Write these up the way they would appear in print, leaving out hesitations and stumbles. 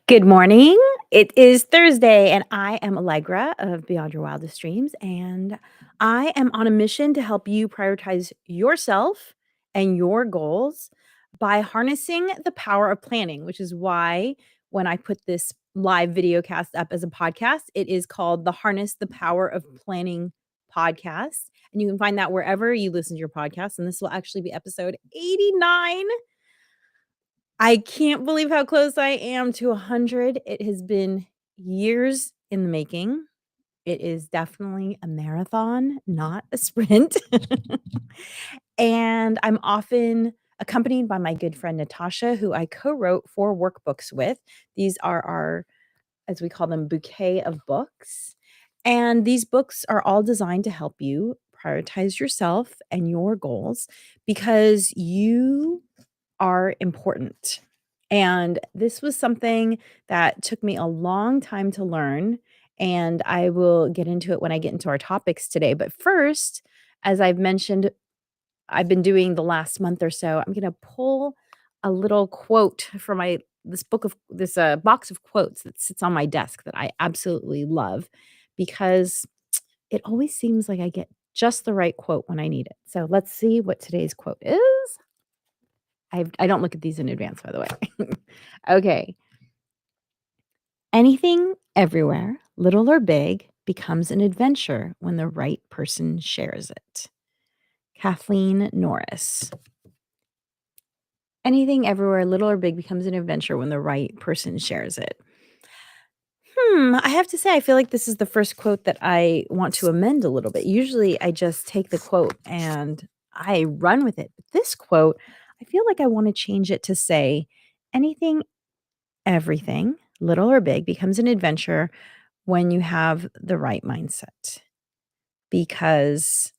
Good morning. It is Thursday, and I am Allegra of Beyond Your Wildest Dreams, and I am on a mission to help you prioritize yourself and your goals by harnessing the power of planning, which is why when I put this live video cast up as a podcast, it is called the Harness the Power of Planning podcast. And you can find that wherever you listen to your podcast. And this will actually be episode 89. I can't believe how close I am to 100. It has been years in the making. It is definitely a marathon, not a sprint. And I'm often accompanied by my good friend Natasha, who I co-wrote 4 workbooks with. These are our, as we call them, bouquet of books. And these books are all designed to help you prioritize yourself and your goals because you are important. And this was something that took me a long time to learn, and I will get into it when I get into our topics today. But first, as I've mentioned, I've been doing the last month or so, I'm gonna pull a little quote from my this book of this box of quotes that sits on my desk that I absolutely love because it always seems like I get just the right quote when I need it. So let's see what today's quote is. I don't look at these in advance, by the way. Okay. Anything, everywhere, little or big, becomes an adventure when the right person shares it. Kathleen Norris. Anything, everywhere, little or big, becomes an adventure when the right person shares it. I have to say, I feel like this is the first quote that I want to amend a little bit. Usually, I just take the quote and I run with it. But this quote, I feel like I want to change it to say, anything, everything, little or big, becomes an adventure when you have the right mindset. Because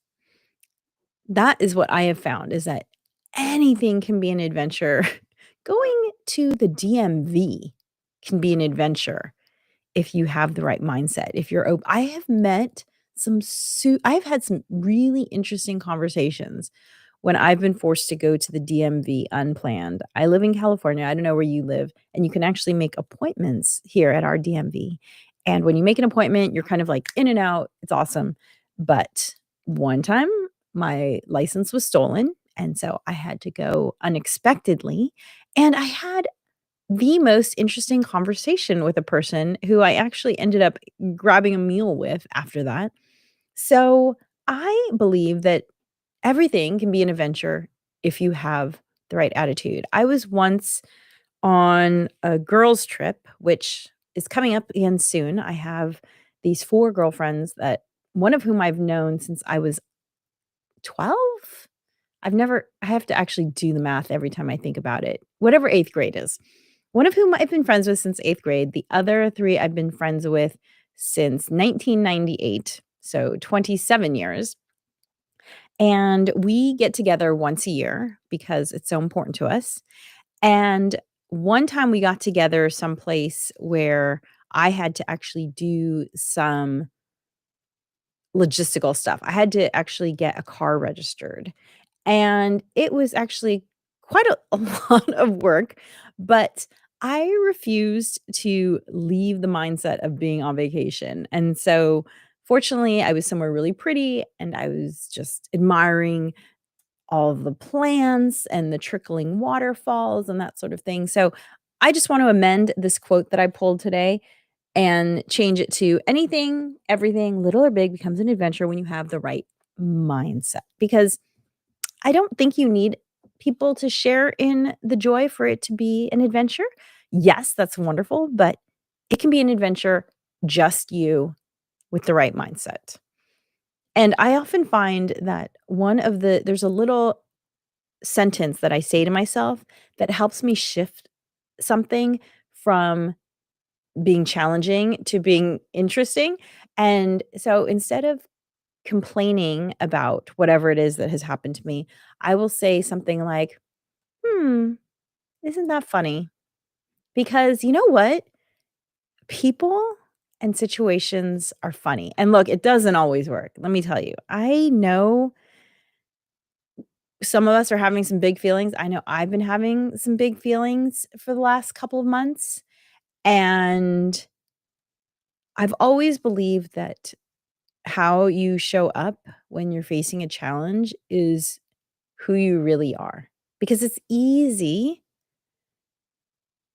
that is what I have found is that anything can be an adventure. Going to the DMV can be an adventure if you have the right mindset. If you're I have met I've had some really interesting conversations when I've been forced to go to the DMV unplanned. I live in California. I don't know where you live, and you can actually make appointments here at our DMV. And when you make an appointment, you're kind of like in and out. It's awesome. But one time my license was stolen, and so I had to go unexpectedly, and I had the most interesting conversation with a person who I actually ended up grabbing a meal with after that. So, I believe that everything can be an adventure if you have the right attitude. I was once on a girls' trip, which is coming up again soon. I have these 4 girlfriends that one of whom I've known since I was 12? I have to actually do the math every time I think about it. Whatever 8th grade is. One of whom I've been friends with since 8th grade. The other 3 I've been friends with since 1998, so 27 years. And we get together once a year because it's so important to us. And one time we got together someplace where I had to actually do some logistical stuff. I had to actually get a car registered. And it was actually quite a lot of work, but I refused to leave the mindset of being on vacation. And so, fortunately, I was somewhere really pretty and I was just admiring all of the plants and the trickling waterfalls and that sort of thing. So, I just want to amend this quote that I pulled today and change it to anything, everything, little or big, becomes an adventure when you have the right mindset. Because I don't think you need people to share in the joy for it to be an adventure. Yes, that's wonderful, but it can be an adventure just you with the right mindset. And I often find that there's a little sentence that I say to myself that helps me shift something from being challenging to being interesting. And so instead of complaining about whatever it is that has happened to me, I will say something like, "Hmm, isn't that funny?" Because you know what? People and situations are funny. And look, it doesn't always work. Let me tell you. I know some of us are having some big feelings. I know I've been having some big feelings for the last couple of months. And I've always believed that how you show up when you're facing a challenge is who you really are. Because it's easy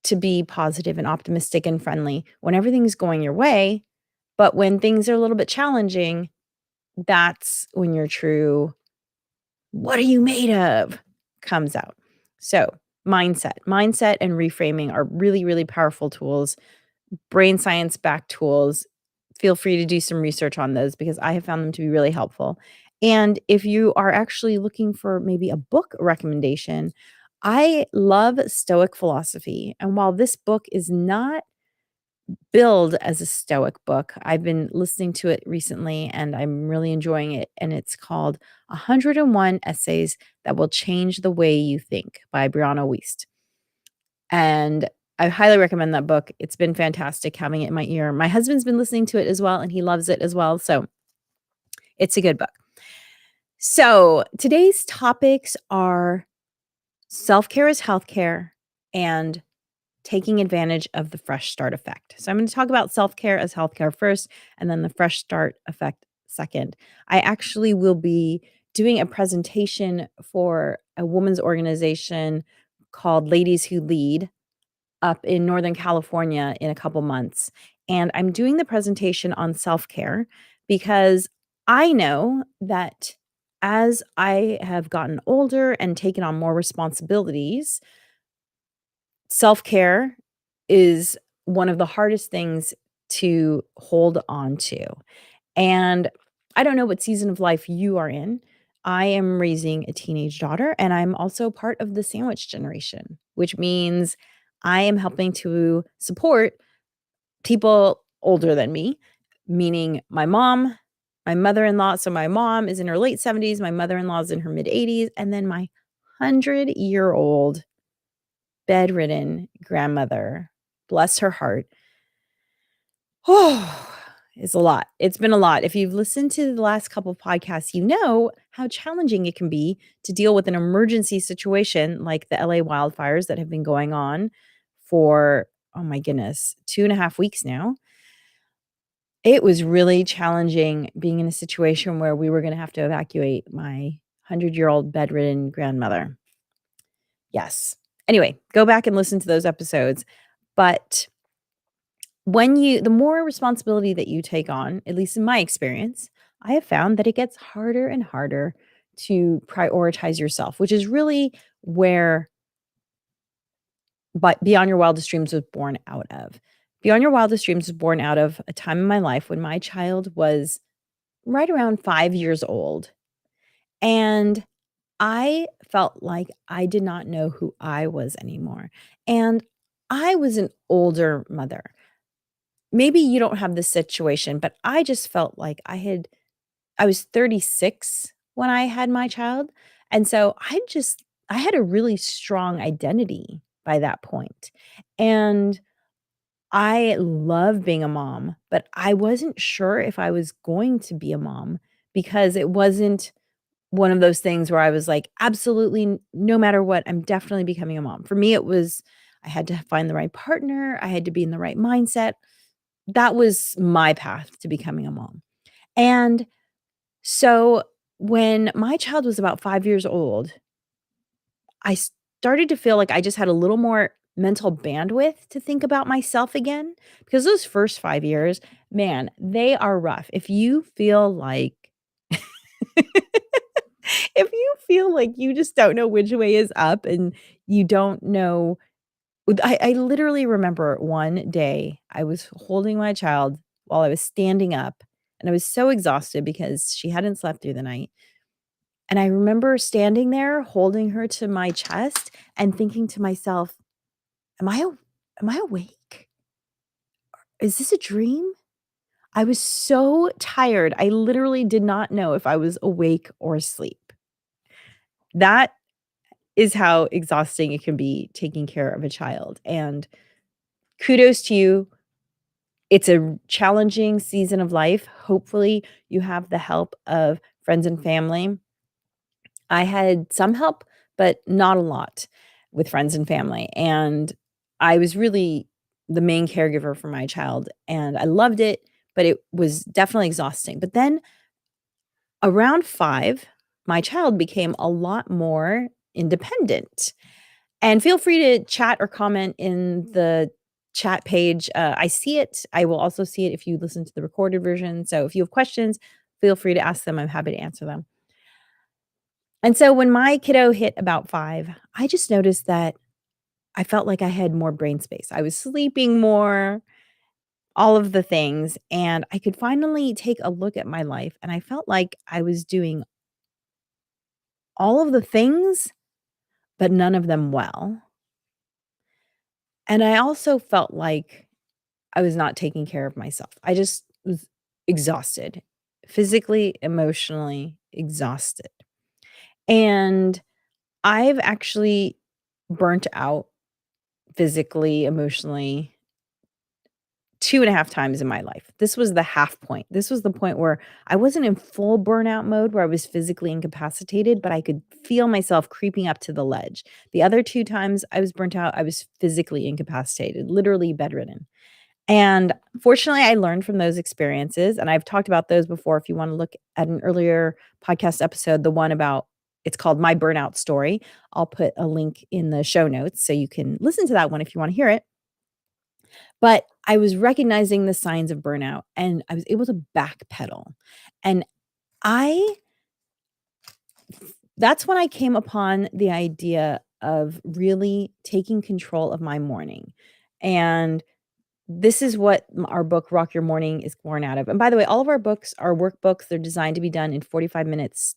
to be positive and optimistic and friendly when everything's going your way. But when things are a little bit challenging, that's when your true, "What are you made of?" comes out. So, mindset and reframing are really, really powerful tools, brain science backed tools. Feel free to do some research on those because I have found them to be really helpful. And if you are actually looking for maybe a book recommendation, I love Stoic philosophy. And while this book is not billed as a Stoic book, I've been listening to it recently and I'm really enjoying it. And it's called 101 Essays That Will Change the Way You Think by Brianna Wiest. And I highly recommend that book. It's been fantastic having it in my ear. My husband's been listening to it as well, and he loves it as well. So it's a good book. So today's topics are self-care is healthcare and taking advantage of the fresh start effect. So I'm going to talk about self-care as healthcare first, and then the fresh start effect second. I actually will be doing a presentation for a women's organization called Ladies Who Lead up in Northern California in a couple months. And I'm doing the presentation on self-care because I know that as I have gotten older and taken on more responsibilities, self-care is one of the hardest things to hold on to. And I don't know what season of life you are in. I am raising a teenage daughter, and I'm also part of the sandwich generation, which means I am helping to support people older than me, meaning my mom, my mother-in-law. So my mom is in her late 70s, my mother-in-law is in her mid 80s, and then my 100-year-old bedridden grandmother, bless her heart. Oh, it's a lot. It's been a lot. If you've listened to the last couple of podcasts, you know how challenging it can be to deal with an emergency situation like the LA wildfires that have been going on for, oh my goodness, 2.5 weeks now. It was really challenging being in a situation where we were going to have to evacuate my 100-year-old bedridden grandmother. Yes. Anyway, go back and listen to those episodes. But the more responsibility that you take on, at least in my experience, I have found that it gets harder and harder to prioritize yourself, which is really where but Beyond Your Wildest Dreams was born out of. Beyond Your Wildest Dreams was born out of a time in my life when my child was right around 5 years old, and I felt like I did not know who I was anymore, and I was an older mother. Maybe you don't have this situation, but I just felt like I was 36 when I had my child, and so I had a really strong identity by that point, and I love being a mom, but I wasn't sure if I was going to be a mom because it wasn't one of those things where I was like, "Absolutely, no matter what, I'm definitely becoming a mom." For me, it was I had to find the right partner, I had to be in the right mindset. That was my path to becoming a mom. And so when my child was about 5 years old, I started to feel like I just had a little more mental bandwidth to think about myself again because those first 5 years, man, they are rough. If you feel like if you feel like you just don't know which way is up and you don't know I literally remember one day I was holding my child while I was standing up, and I was so exhausted because she hadn't slept through the night, and I remember standing there holding her to my chest and thinking to myself, am I awake? Is this a dream? I was so tired. I literally did not know if I was awake or asleep. That is how exhausting it can be taking care of a child, and kudos to you. It's a challenging season of life. Hopefully, you have the help of friends and family. I had some help, but not a lot with friends and family, and I was really the main caregiver for my child, and I loved it, but it was definitely exhausting. But then around 5, my child became a lot more independent. And feel free to chat or comment in the chat page. I see it. I will also see it if you listen to the recorded version. So if you have questions, feel free to ask them. I'm happy to answer them. And so when my kiddo hit about 5, I just noticed that I felt like I had more brain space. I was sleeping more, all of the things, and I could finally take a look at my life, and I felt like I was doing all of the things, but none of them well. And I also felt like I was not taking care of myself. I just was exhausted, physically, emotionally exhausted. And I've actually burnt out physically, emotionally 2.5 times in my life. This was the half point. This was the point where I wasn't in full burnout mode where I was physically incapacitated, but I could feel myself creeping up to the ledge. The other 2 times I was burnt out, I was physically incapacitated, literally bedridden. And fortunately, I learned from those experiences, and I've talked about those before. If you wanna look at an earlier podcast episode, the one about it's called My Burnout Story. I'll put a link in the show notes so you can listen to that one if you wanna hear it. But I was recognizing the signs of burnout, and I was able to backpedal. And I that's when I came upon the idea of really taking control of my morning. And this is what our book, Rock Your Morning, is born out of. And by the way, all of our books are workbooks. They're designed to be done in 45 minutes.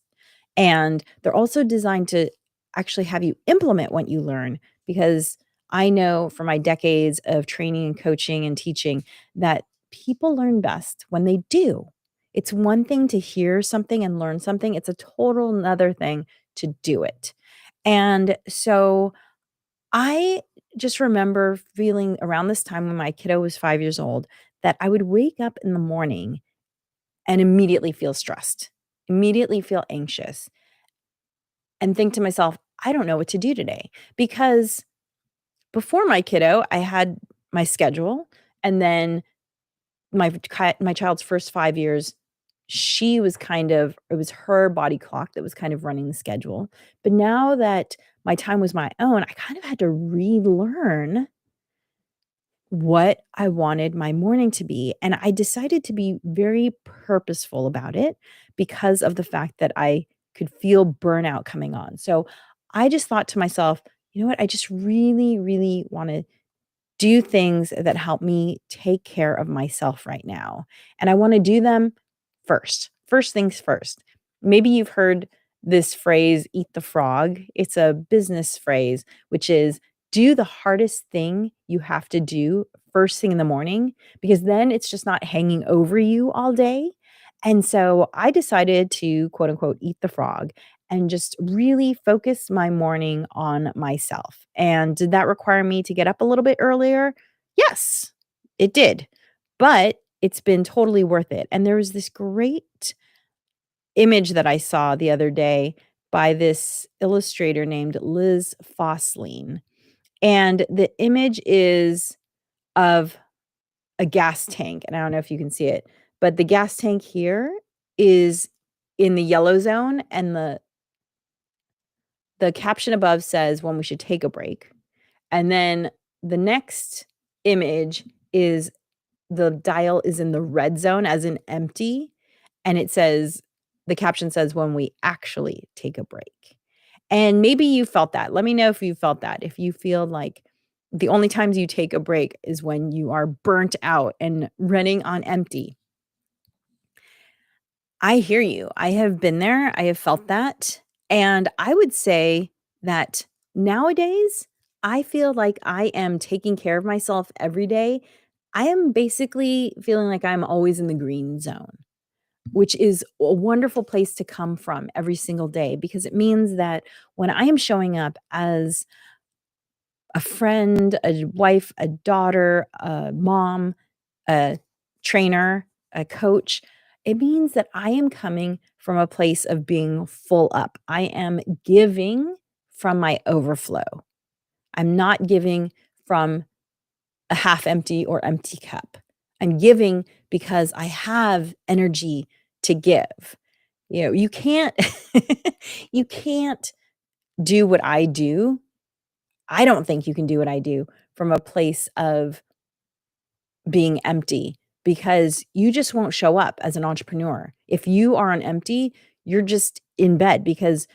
And they're also designed to actually have you implement what you learn because I know from my decades of training and coaching and teaching that people learn best when they do. It's one thing to hear something and learn something, it's a total another thing to do it. And so I just remember feeling around this time when my kiddo was 5 years old that I would wake up in the morning and immediately feel stressed, immediately feel anxious, and think to myself, "I don't know what to do today." Because before my kiddo, I had my schedule, and then my child's first 5 years, she was kind of it was her body clock that was kind of running the schedule. But now that my time was my own, I kind of had to relearn what I wanted my morning to be, and I decided to be very purposeful about it because of the fact that I could feel burnout coming on. So, I just thought to myself, "You know what? I just really, really wanna do things that help me take care of myself right now, and I wanna do them first. First things first." Maybe you've heard this phrase, "eat the frog." It's a business phrase, which is do the hardest thing you have to do first thing in the morning, because then it's just not hanging over you all day. And so I decided to quote unquote "eat the frog" and just really focus my morning on myself. And did that require me to get up a little bit earlier? Yes, it did. But it's been totally worth it. And there was this great image that I saw the other day by this illustrator named Liz Fosslien. And the image is of a gas tank, and I don't know if you can see it, but the gas tank here is in the yellow zone, and the caption above says when we should take a break. And then the next image is the dial is in the red zone as in empty, and it says the caption says when we actually take a break. And maybe you felt that. Let me know if you felt that. If you feel like the only times you take a break is when you are burnt out and running on empty. I hear you. I have been there. I have felt that. And I would say that nowadays, I feel like I am taking care of myself every day I am basically feeling like I'm always in the green zone, which is a wonderful place to come from every single day because it means that when I am showing up as a friend, a wife, a daughter, a mom, a trainer, a coach, it means that I am coming from a place of being full up. I am giving from my overflow. I'm not giving from a half empty or empty cup. I'm giving because I have energy to give. You can't you can't do what I do. I don't think you can do what I do from a place of being empty because you just won't show up as an entrepreneur. If you are on empty, you're just in bed because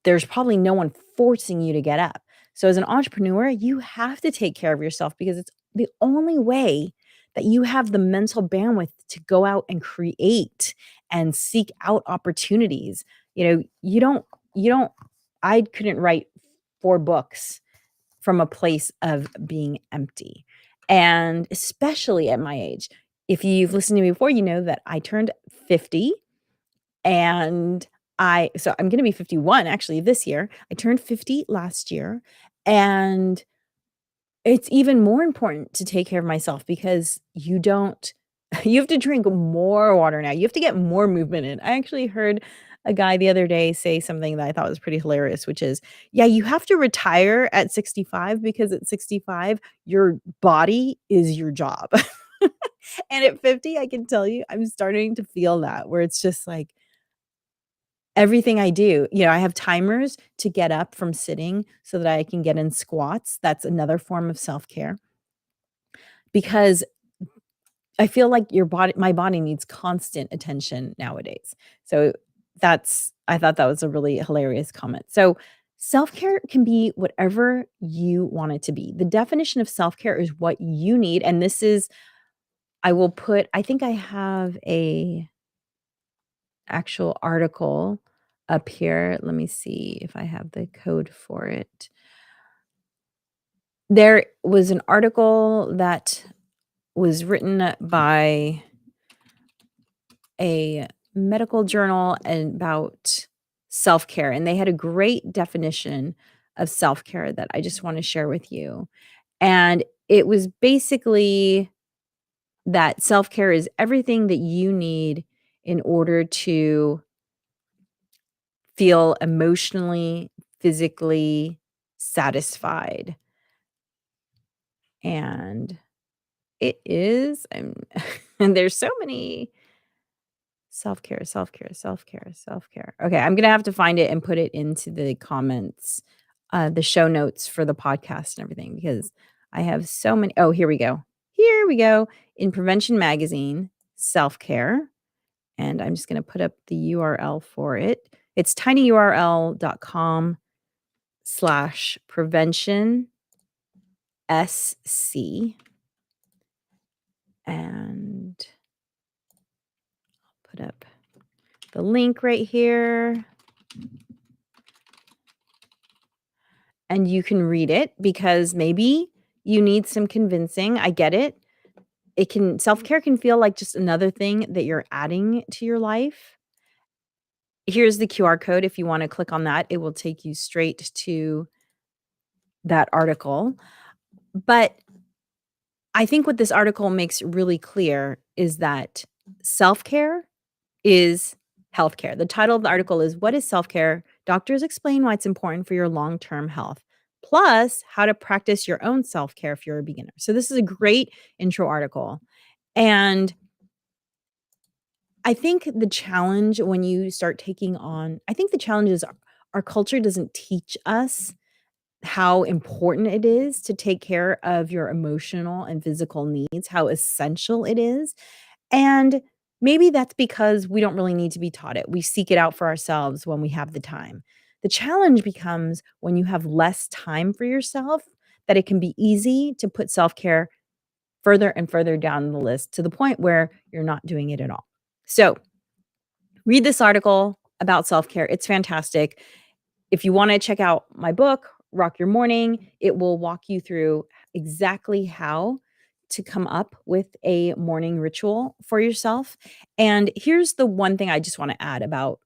there's probably no one forcing you to get up. So as an entrepreneur, you have to take care of yourself because it's the only way that you have the mental bandwidth to go out and create and seek out opportunities. You don't I couldn't write 4 books from a place of being empty. And especially at my age. If you've listened to me before, you know that I turned 50 and I'm gonna be 51 actually this year. I turned 50 last year, and it's even more important to take care of myself because you don't you have to drink more water now. You have to get more movement in. I actually heard a guy the other day say something that I thought was pretty hilarious, which is, "Yeah, you have to retire at 65 because at 65, your body is your job." And at 50, I can tell you, I'm starting to feel that where it's just like everything I do, I have timers to get up from sitting so that I can get in squats. That's another form of self-care because I feel like my body needs constant attention nowadays. So I thought that was a really hilarious comment. So self-care can be whatever you want it to be. The definition of self-care is what you need. And this is, I think I have a actual article up here. Let me see if I have the code for it. There was an article that was written by a medical journal about self-care, and they had a great definition of self-care that I just wanna share with you. And it was basically that self-care is everything that you need in order to feel emotionally, physically satisfied. And it is, and there's so many self-care, self-care, self-care, self-care. Okay, I'm gonna have to find it and put it into the comments, the show notes for the podcast and everything because I have so many. Oh, here we go. Here we go. In Prevention Magazine, self-care, and I'm just gonna put up the URL for it. It's tinyurl.com/prevention SC, and put up the link right here. And you can read it because maybe you need some convincing. I get it. Self-care can feel like just another thing that you're adding to your life. Here's the QR code. If you want to click on that, it will take you straight to that article. But I think what this article makes really clear is that self-care is healthcare. The title of the article is "What is Self-Care? Doctors Explain Why It's Important for Your Long-Term Health, plus how to practice your own self-care if you're a beginner." So this is a great intro article. And I think the challenge when you start taking on I think the challenge is our culture doesn't teach us how important it is to take care of your emotional and physical needs, how essential it is. And maybe that's because we don't really need to be taught it. We seek it out for ourselves when we have the time. The challenge becomes when you have less time for yourself, that it can be easy to put self care further and further down the list to the point where you're not doing it at all. So, read this article about self care. It's fantastic. If you want to check out my book, Rock Your Morning, it will walk you through exactly how to come up with a morning ritual for yourself. And here's the one thing I just want to add about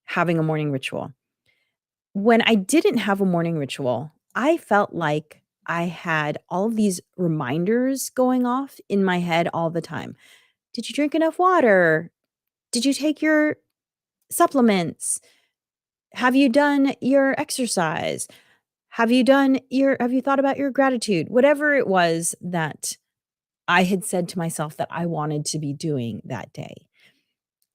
having a morning ritual. When I didn't have a morning ritual, I felt like I had all of these reminders going off in my head all the time. Did you drink enough water? Did you take your supplements? Have you done your exercise? Have you thought about your gratitude? Whatever it was that I had said to myself that I wanted to be doing that day.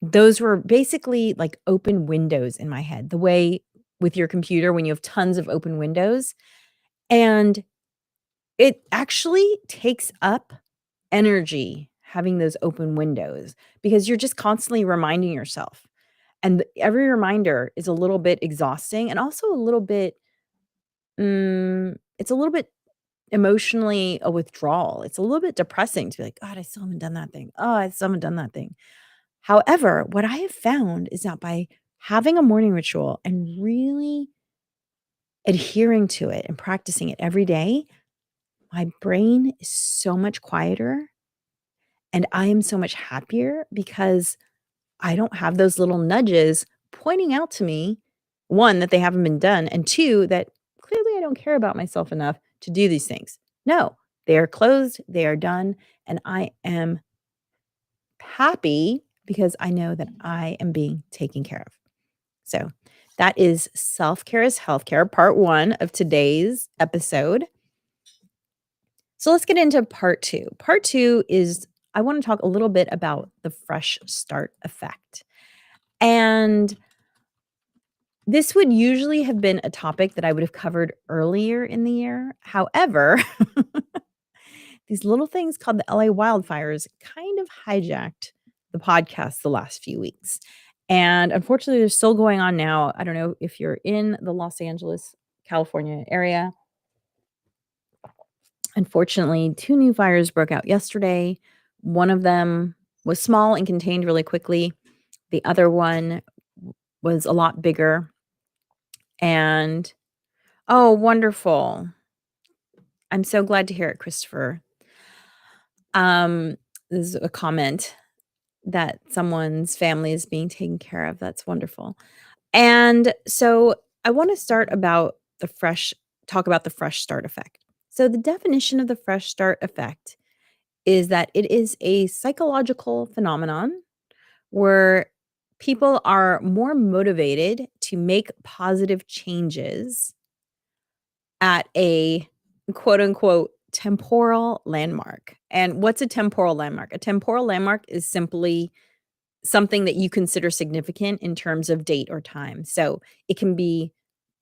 Those were basically like open windows in my head, the way with your computer when you have tons of open windows. And it actually takes up energy having those open windows because you're just constantly reminding yourself. And every reminder is a little bit exhausting and also a little bit, it's a little bit emotionally a withdrawal. It's a little bit depressing to be like, God, I still haven't done that thing. Oh, I still haven't done that thing. However, what I have found is that by having a morning ritual and really adhering to it and practicing it every day, my brain is so much quieter and I am so much happier because I don't have those little nudges pointing out to me, one, that they haven't been done, and two, that clearly I don't care about myself enough to do these things. No, they are closed, they are done, and I am happy because I know that I am being taken care of. So that is Self Care is Healthcare, part one of today's episode. So let's get into part two. Part two is I want to talk a little bit about the fresh start effect. And this would usually have been a topic that I would have covered earlier in the year. However, these little things called the LA wildfires kind of hijacked the podcast the last few weeks. And unfortunately, they're still going on now. I don't know if you're in the Los Angeles, California area. Unfortunately, two new fires broke out yesterday. One of them was small and contained really quickly. The other one was a lot bigger. And oh, wonderful. I'm so glad to hear it, Christopher. Um, this is a comment that someone's family is being taken care of. That's wonderful. And so I want to talk about the fresh start effect. So the definition of the fresh start effect is that it is a psychological phenomenon where people are more motivated to make positive changes at a quote unquote temporal landmark. And what's a temporal landmark? A temporal landmark is simply something that you consider significant in terms of date or time. So it can be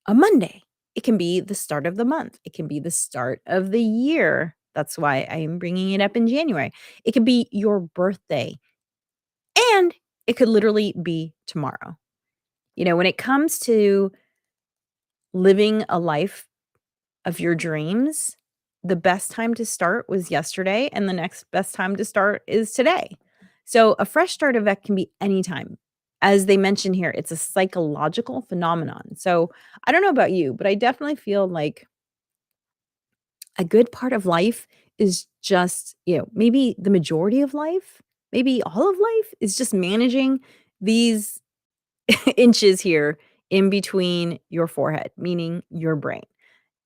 a Monday, it can be the start of the month, it can be the start of the year. That's why I am bringing it up in January. It could be your birthday, and it could literally be tomorrow. When it comes to living a life of your dreams, the best time to start was yesterday, and the next best time to start is today. So a fresh start event can be anytime. As they mention here, it's a psychological phenomenon. So I don't know about you, but I definitely feel like a good part of life is just, maybe the majority of life, maybe all of life is just managing these inches here in between your forehead, meaning your brain.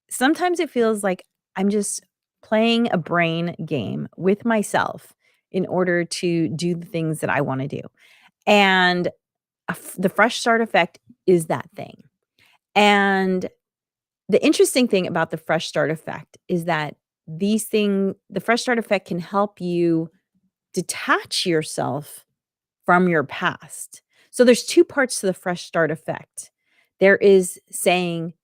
Sometimes it feels like I'm just playing a brain game with myself in order to do the things that I wanna do. And the fresh start effect is that thing. And the interesting thing about the fresh start effect is that the fresh start effect can help you detach yourself from your past. So there's two parts to the fresh start effect. There is saying,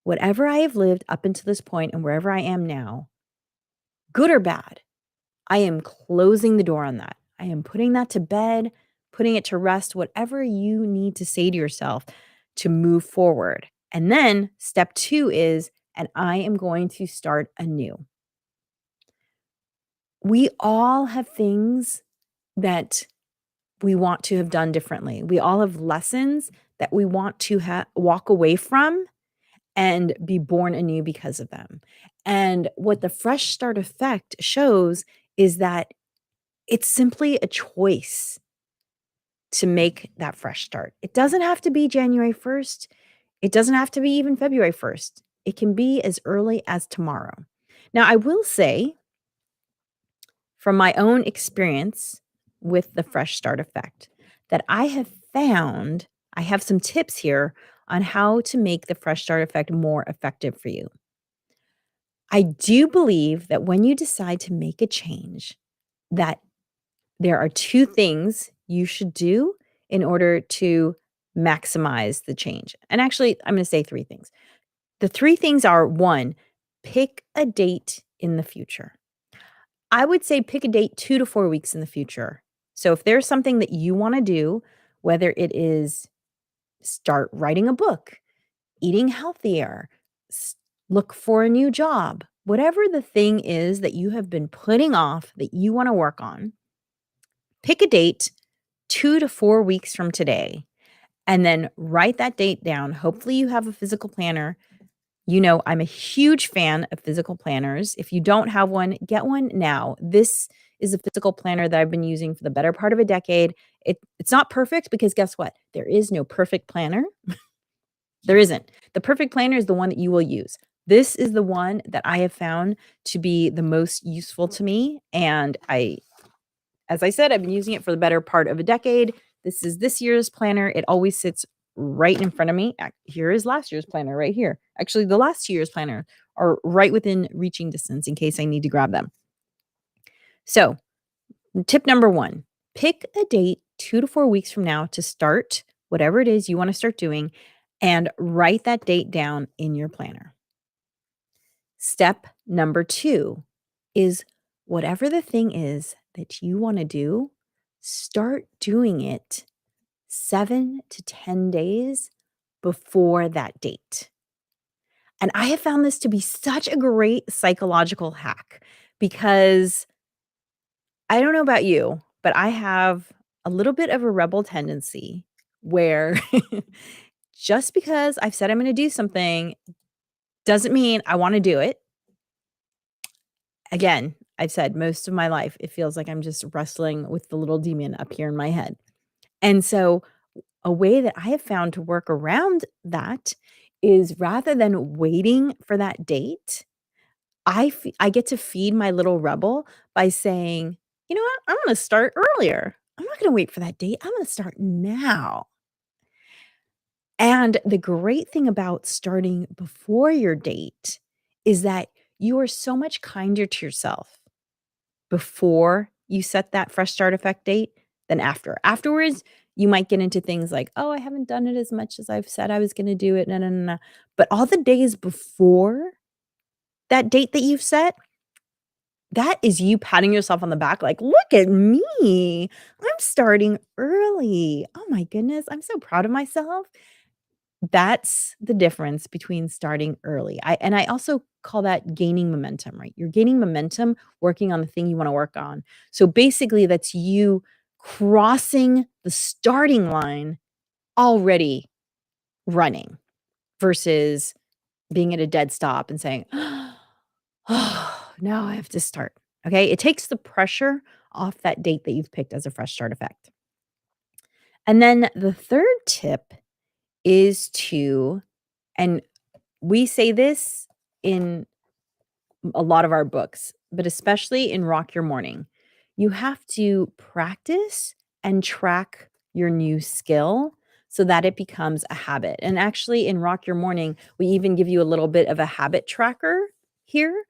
whatever I have lived up until this point and wherever I am now, good or bad, I am closing the door on that. I am putting that to bed, putting it to rest, whatever you need to say to yourself to move forward. And then step two is, and I am going to start anew. We all have things that we want to have done differently. We all have lessons that we want to walk away from. and be born anew because of them. And what the fresh start effect shows is that it's simply a choice to make that fresh start. It doesn't have to be January 1st. It doesn't have to be even February 1st. It can be as early as tomorrow. Now, I will say from my own experience with the fresh start effect that I have found I have some tips here on how to make the fresh start effect more effective for you. I do believe that when you decide to make a change, that there are 2 things you should do in order to maximize the change. And actually, I'm gonna say 3 things. The 3 things are: 1, pick a date in the future. I would say pick a date 2 to 4 weeks in the future. So if there's something that you wanna do, whether it is start writing a book, eating healthier, s look for a new job, whatever the thing is that you have been putting off that you wanna work on, pick a date 2 to 4 weeks from today, and then write that date down. Hopefully, you have a physical planner. You know, I'm a huge fan of physical planners. If you don't have one, get one now. This is a physical planner that I've been using for the better part of a decade. It's not perfect because guess what? There is no perfect planner. There isn't. The perfect planner is the one that you will use. This is the one that I have found to be the most useful to me, and as I said, I've been using it for the better part of a decade. This is this year's planner. It always sits right in front of me. Here is last year's planner right here. Actually, the last 2 years' planner are right within reaching distance in case I need to grab them. So, tip number 1, pick a date 2 to 4 weeks from now to start whatever it is you want to start doing and write that date down in your planner. Step number 2 is whatever the thing is that you want to do, start doing it 7 to 10 days before that date. And I have found this to be such a great psychological hack because I don't know about you, but I have a little bit of a rebel tendency where just because I've said I'm going to do something doesn't mean I want to do it. Again, I've said most of my life, it feels like I'm just wrestling with the little demon up here in my head. And so, a way that I have found to work around that is rather than waiting for that date, I get to feed my little rebel by saying, "You know what? I'm gonna start earlier. I'm not gonna wait for that date. I'm gonna start now." And the great thing about starting before your date is that you are so much kinder to yourself before you set that fresh start effect date than after. Afterwards, you might get into things like, "Oh, I haven't done it as much as I've said I was gonna do it. No, no, no, no." But all the days before that date that you've set, that is you patting yourself on the back like, "Look at me. I'm starting early. Oh my goodness. I'm so proud of myself." That's the difference between starting early. I also call that gaining momentum, right? You're gaining momentum working on the thing you wanna work on. So, basically, that's you crossing the starting line already running versus being at a dead stop and saying, "Oh, now I have to start." Okay? It takes the pressure off that date that you've picked as a fresh start effect. And then the 3rd tip is to and we say this in a lot of our books, but especially in Rock Your Morning. You have to practice and track your new skill so that it becomes a habit. And actually, in Rock Your Morning, we even give you a little bit of a habit tracker here.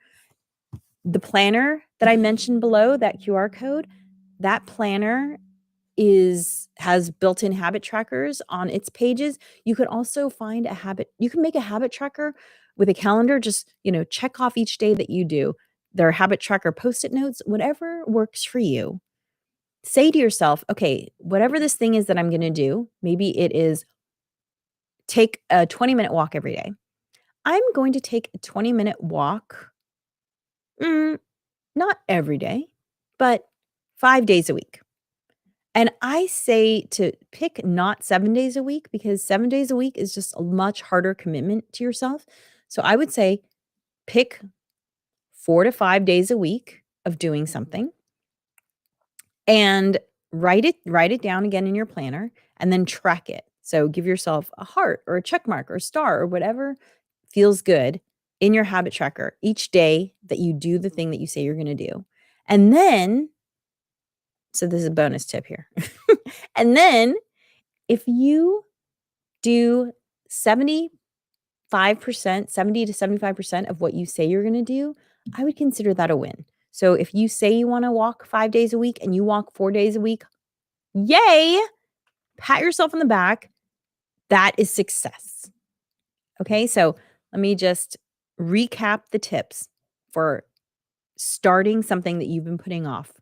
The planner that I mentioned below, that QR code, that planner has built-in habit trackers on its pages. You could also find a habit you can make a habit tracker with a calendar, just, check off each day that you do. There are habit tracker Post-it notes, whatever works for you. Say to yourself, "Okay, whatever this thing is that I'm gonna do," maybe it is take a 20-minute walk every day. I'm going to take a 20-minute walk, mm, not every day, but 5 days a week. And I say to pick not 7 days a week because 7 days a week is just a much harder commitment to yourself. So I would say pick 4 to 5 days a week of doing something and write it down again in your planner and then track it. So give yourself a heart or a check mark or a star or whatever feels good in your habit tracker each day that you do the thing that you say you're going to do. And then so this is a bonus tip here. And then if you do 75%, 70 to 75% of what you say you're going to do, I would consider that a win. So if you say you want to walk 5 days a week and you walk 4 days a week, yay! Pat yourself on the back. That is success. Okay? So let me just recap the tips for starting something that you've been putting off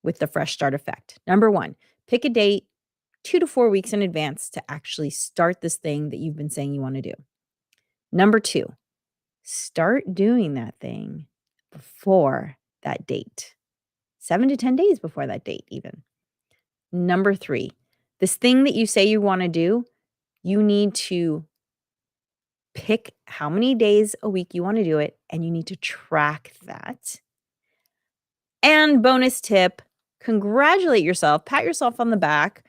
with the fresh start effect. Number 1, pick a date 2 to 4 weeks in advance to actually start this thing that you've been saying you want to do. Number 2, start doing that thing before that date. 7 to 10 days before that date even. Number 3, this thing that you say you want to do, you need to pick how many days a week you want to do it, and you need to track that. And bonus tip, congratulate yourself, pat yourself on the back,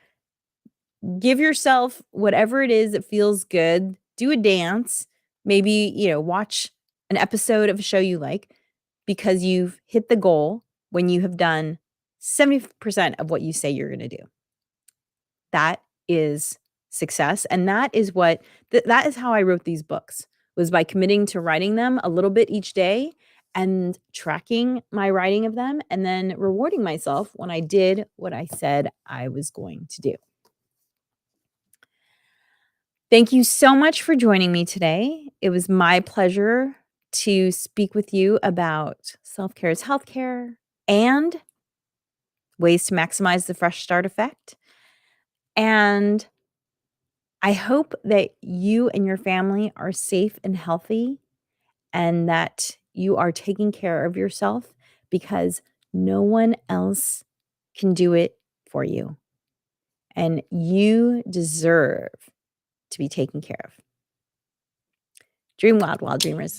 give yourself whatever it is that feels good, do a dance, maybe, watch an episode of a show you like because you've hit the goal when you have done 70% of what you say you're going to do. That is success, and that is what that is how I wrote these books, was by committing to writing them a little bit each day and tracking my writing of them and then rewarding myself when I did what I said I was going to do. Thank you so much for joining me today. It was my pleasure to speak with you about self-care is healthcare and ways to maximize the fresh start effect. And I hope that you and your family are safe and healthy and that you are taking care of yourself because no one else can do it for you. And you deserve to be taken care of. Dream wild, wild dreamers.